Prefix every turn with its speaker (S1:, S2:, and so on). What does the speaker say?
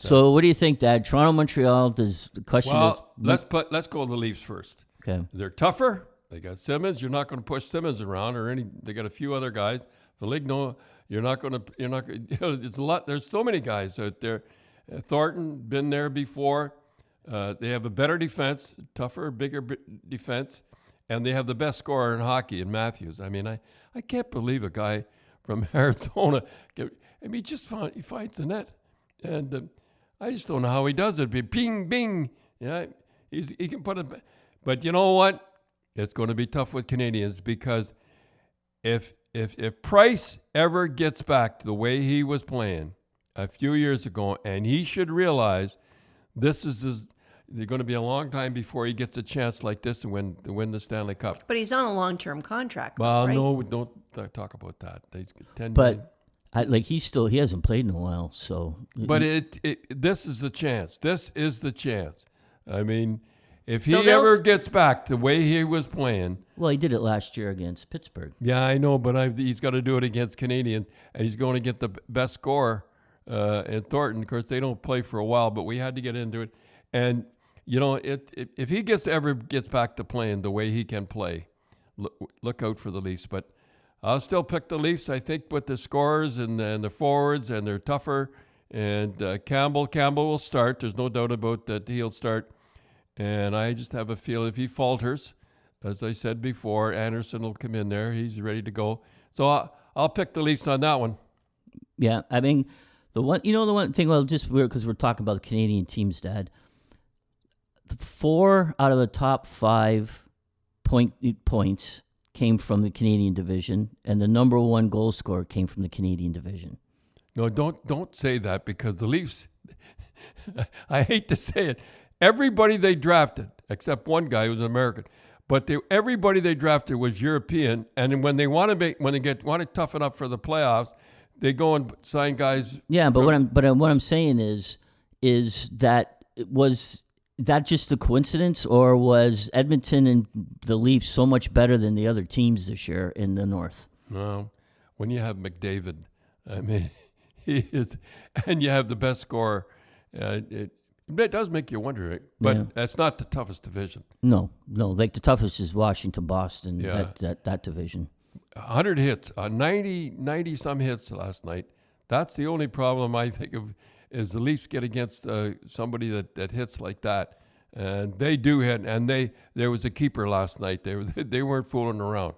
S1: So what do you think, Dad? Toronto, Montreal. Does the question is?
S2: Well, let's go to the Leafs first.
S1: Okay.
S2: They're tougher. They got Simmons. You're not going to push Simmons around or any. They got a few other guys. Foligno. You're not going to. You're not. It's a lot. There's so many guys out there. Thornton been there before. They have a better defense, tougher, bigger defense, and they have the best scorer in hockey in Matthews. I mean, I can't believe a guy from Arizona. He finds the net, and I just don't know how he does it. Be ping, bing. Yeah, he can put it. But you know what? It's going to be tough with Canadiens because if Price ever gets back to the way he was playing a few years ago, and he should realize this is there's going to be a long time before he gets a chance like this to win the Stanley Cup.
S3: But he's on a long-term contract.
S2: Well,
S3: right?
S2: no, don't talk about that.
S1: But he hasn't played in a while, so.
S2: But this is the chance. This is the chance. I mean, if he ever gets back the way he was playing.
S1: Well, he did it last year against Pittsburgh.
S2: Yeah, I know, but he's got to do it against Canadiens, and he's going to get the best scorer in Thornton. Of course, they don't play for a while, but we had to get into it. And, if he ever gets back to playing the way he can play, look out for the Leafs. But I'll still pick the Leafs, I think, with the scorers and the forwards, and they're tougher. And Campbell will start. There's no doubt about that he'll start. And I just have a feel if he falters, as I said before, Anderson will come in there. He's ready to go. So I'll pick the Leafs on that one.
S1: Yeah, I mean, the one thing, well, just because we're talking about the Canadian teams, Dad. 4 out of the top 5 points came from the Canadian division, and the number 1 goal scorer came from the Canadian division.
S2: No, don't say that, because the Leafs, I hate to say it, everybody they drafted, except one guy who was an American, but everybody they drafted was European, and when they want to toughen up for the playoffs, they go and sign guys.
S1: Yeah, but what I'm saying is that was that just a coincidence, or was Edmonton and the Leafs so much better than the other teams this year in the North?
S2: No, when you have McDavid, I mean, he is, and you have the best scorer. It does make you wonder, right? But that's not the toughest division.
S1: No. Like the toughest is Washington, Boston, that division.
S2: 100 hits, 90 some hits last night. That's the only problem I think of is the Leafs get against somebody that hits like that. And they do hit, and there was a keeper last night. They weren't fooling around.